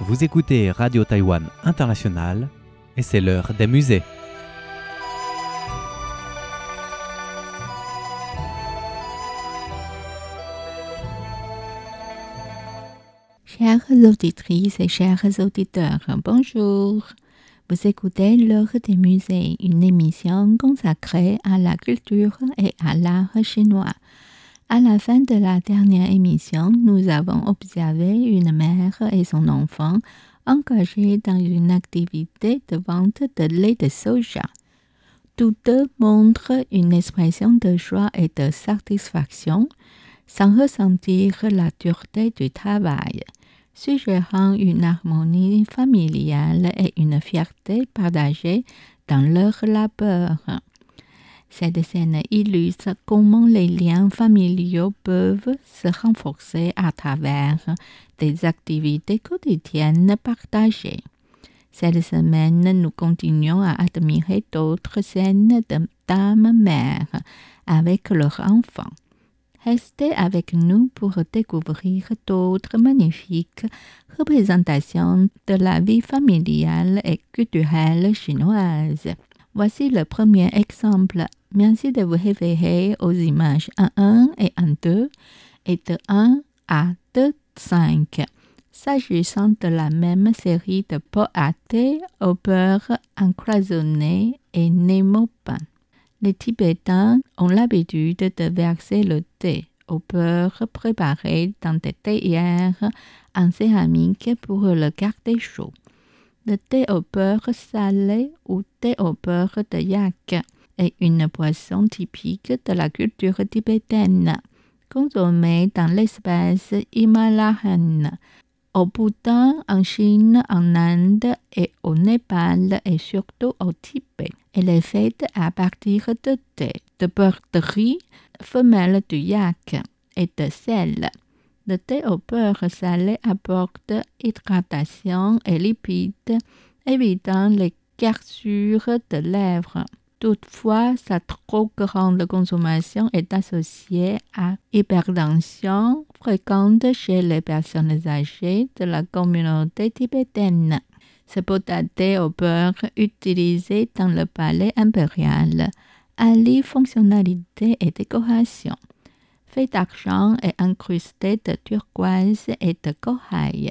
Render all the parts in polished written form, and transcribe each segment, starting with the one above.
Vous écoutez Radio Taïwan International et c'est l'heure des musées. Chères auditrices et chers auditeurs, bonjour. Vous écoutez l'heure des musées, une émission consacrée à la culture et à l'art chinois. À la fin de la dernière émission, nous avons observé une mère et son enfant engagés dans une activité de vente de lait de soja. Tous deux montrent une expression de joie et de satisfaction, sans ressentir la dureté du travail, suggérant une harmonie familiale et une fierté partagée dans leur labeur. Cette scène illustre comment les liens familiaux peuvent se renforcer à travers des activités quotidiennes partagées. Cette semaine, nous continuons à admirer d'autres scènes de dames-mères avec leurs enfants. Restez avec nous pour découvrir d'autres magnifiques représentations de la vie familiale et culturelle chinoise. Voici le premier exemple. Merci de vous référer aux images 1.1 et 1.2 et de 1 à 2.5. S'agissant de la même série de pots à thé au beurre encloisonné et Nemo pain. Les Tibétains ont l'habitude de verser le thé au beurre préparé dans des théières en céramique pour le garder chaud. Le thé au beurre salé ou thé au beurre de yak est une boisson typique de la culture tibétaine, consommée dans l'espace himalayenne, au Bhoutan, en Chine, en Inde et au Népal et surtout au Tibet. Elle est faite à partir de thé, de beurre de riz, femelle du yak et de sel. Le thé au beurre salé apporte hydratation et lipides, évitant les gerçures de lèvres. Toutefois, sa trop grande consommation est associée à hypertension fréquente chez les personnes âgées de la communauté tibétaine. Ce pot à thé au beurre utilisé dans le palais impérial allie fonctionnalité et décoration. Fait d'argent et incrusté de turquoise et de corail.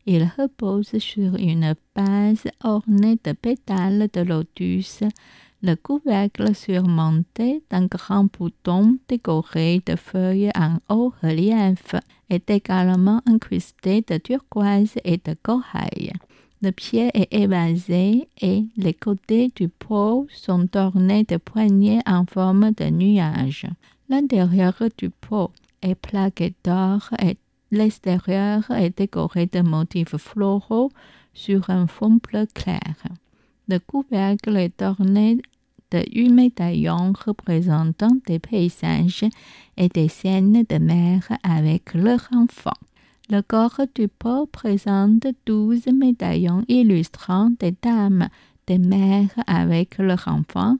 Il repose sur une base ornée de pétales de lotus. Le couvercle surmonté d'un grand bouton décoré de feuilles en haut relief est également incrusté de turquoise et de corail. Le pied est évasé et les côtés du pot sont ornés de poignées en forme de nuage. L'intérieur du pot est plaqué d'or et l'extérieur est décoré de motifs floraux sur un fond bleu clair. Le couvercle est orné de 8 médaillons représentant des paysages et des scènes de mer avec leurs enfants. Le corps du pot présente 12 médaillons illustrant des dames, des mères avec leurs enfants,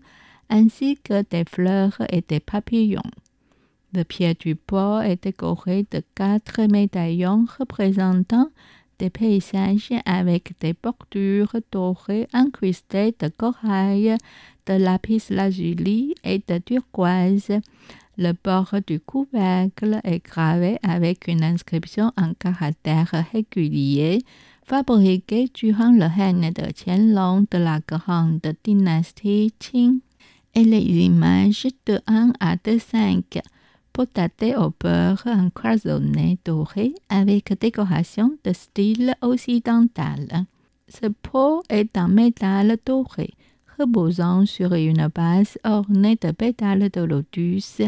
ainsi que des fleurs et des papillons. Le pied du pot est décoré de 4 médaillons représentant des paysages avec des bordures dorées incrustées de corail, de lapis lazuli et de turquoise. Le bord du couvercle est gravé avec une inscription en caractères réguliers fabriquée durant le règne de Qianlong de la grande dynastie Qing. Et les images de 1 à 2.5. Pot à thé au beurre encloisonné doré avec décoration de style occidental. Ce pot est en métal doré, reposant sur une base ornée de pétales de lotus,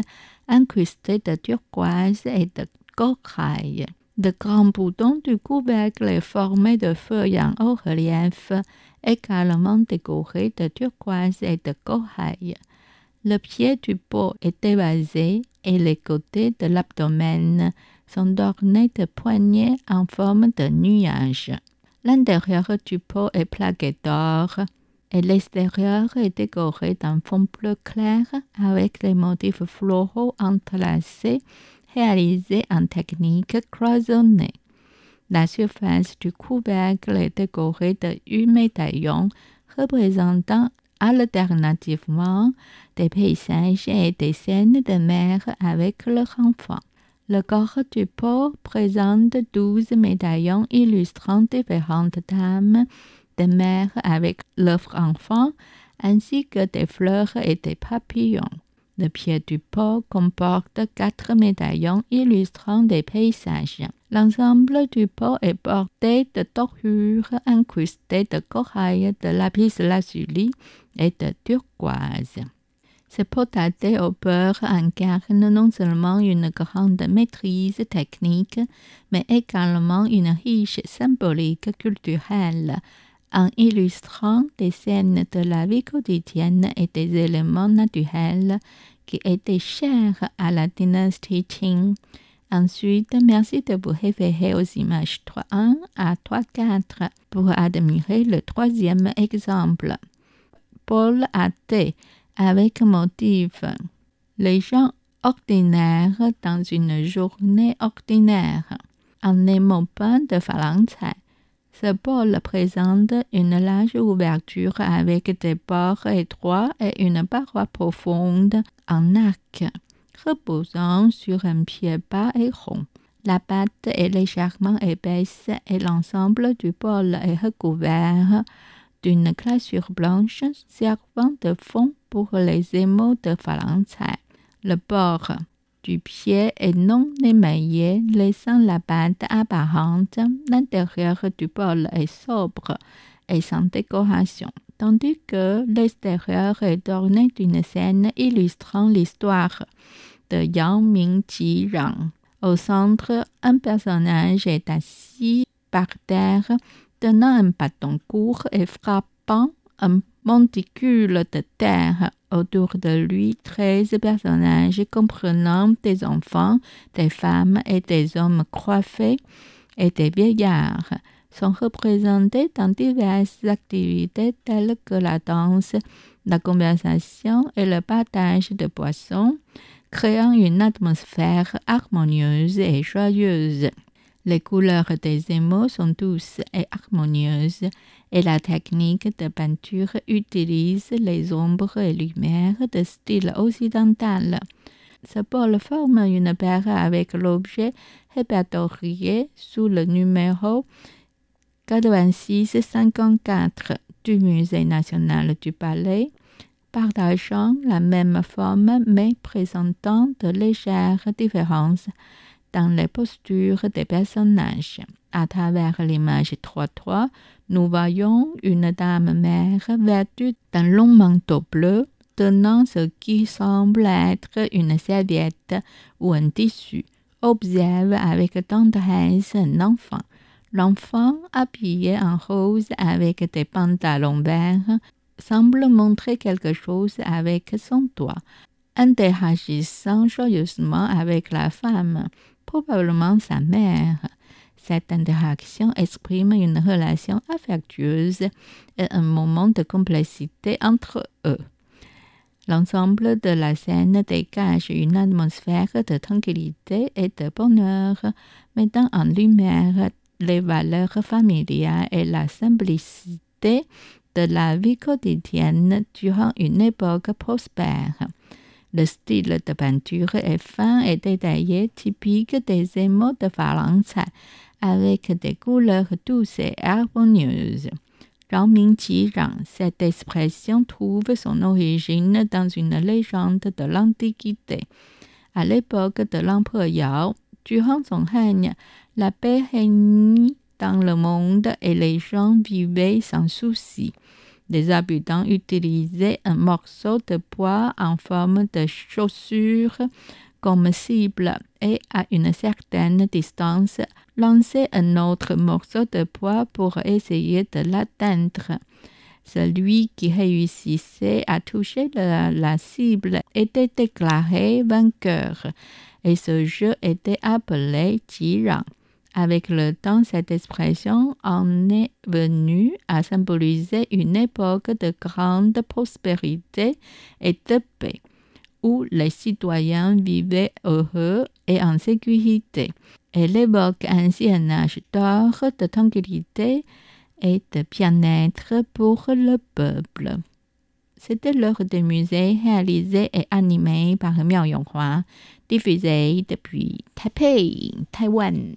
incrustés de turquoise et de corail. Le grand bouton du couvercle est formé de feuilles en haut relief, également décorées de turquoise et de corail. Le pied du pot est évasé et les côtés de l'abdomen sont ornés de poignées en forme de nuage. L'intérieur du pot est plaqué d'or et l'extérieur est décoré d'un fond bleu clair avec les motifs floraux entrelacés réalisés en technique cloisonnée. La surface du couvercle est décorée de 8 médaillons représentant alternativement des paysages et des scènes de mer avec leurs enfants. Le corps du pot présente 12 médaillons illustrant différentes dames de mer avec leurs enfants, ainsi que des fleurs et des papillons. Le pied du pot comporte 4 médaillons illustrant des paysages. L'ensemble du pot est bordé de dorures incrustées de corail, de lapis-lazuli et de turquoise. Ce potager au beurre incarne non seulement une grande maîtrise technique, mais également une riche symbolique culturelle, en illustrant des scènes de la vie quotidienne et des éléments naturels qui étaient chers à la dynastie Qing. Ensuite, merci de vous référer aux images 3.1 à 3.4 pour admirer le troisième exemple. Paul à thé avec motif. Les gens ordinaires dans une journée ordinaire. Un émopin de Falanzai. Ce bol présente une large ouverture avec des bords étroits et une paroi profonde en arc, reposant sur un pied bas et rond. La pâte est légèrement épaisse et l'ensemble du bol est recouvert d'une glaçure blanche servant de fond pour les émaux de Falanzai. Le bord du pied est non émaillé, laissant la pâte apparente. L'intérieur du bol est sobre et sans décoration, tandis que l'extérieur est orné d'une scène illustrant l'histoire de Yang Mingqi-rang. Au centre, un personnage est assis par terre, tenant un bâton court et frappant un monticule de terre. Autour de lui, 13 personnages comprenant des enfants, des femmes et des hommes coiffés et des vieillards sont représentés dans diverses activités telles que la danse, la conversation et le partage de boissons, créant une atmosphère harmonieuse et joyeuse. Les couleurs des émaux sont douces et harmonieuses et la technique de peinture utilise les ombres et lumières de style occidental. Ce bol forme une paire avec l'objet répertorié sous le numéro 8654 du Musée national du Palais, partageant la même forme mais présentant de légères différences dans les postures des personnages. À travers l'image 3.3, nous voyons une dame mère vêtue d'un long manteau bleu, tenant ce qui semble être une serviette ou un tissu, observe avec tendresse un enfant. L'enfant, habillé en rose avec des pantalons verts, semble montrer quelque chose avec son doigt, interagissant joyeusement avec la femme, probablement sa mère. Cette interaction exprime une relation affectueuse et un moment de complicité entre eux. L'ensemble de la scène dégage une atmosphère de tranquillité et de bonheur, mettant en lumière les valeurs familiales et la simplicité de la vie quotidienne durant une époque prospère. Le style de peinture est fin et détaillé, typique des émaux de Falanzai, avec des couleurs douces et harmonieuses. Yang Mingqi-rang, cette expression trouve son origine dans une légende de l'Antiquité. À l'époque de l'empereur Yao, durant son règne, la paix régnait dans le monde et les gens vivaient sans souci. Les habitants utilisaient un morceau de bois en forme de chaussure comme cible et à une certaine distance, lançaient un autre morceau de bois pour essayer de l'atteindre. Celui qui réussissait à toucher la cible était déclaré vainqueur et ce jeu était appelé Jirang. Avec le temps, cette expression en est venue à symboliser une époque de grande prospérité et de paix, où les citoyens vivaient heureux et en sécurité. Elle évoque ainsi un âge d'or de tranquillité et de bien-être pour le peuple. C'était l'heure des musées réalisé et animé par Miao Yonghua, diffusé depuis Taipei, Taïwan.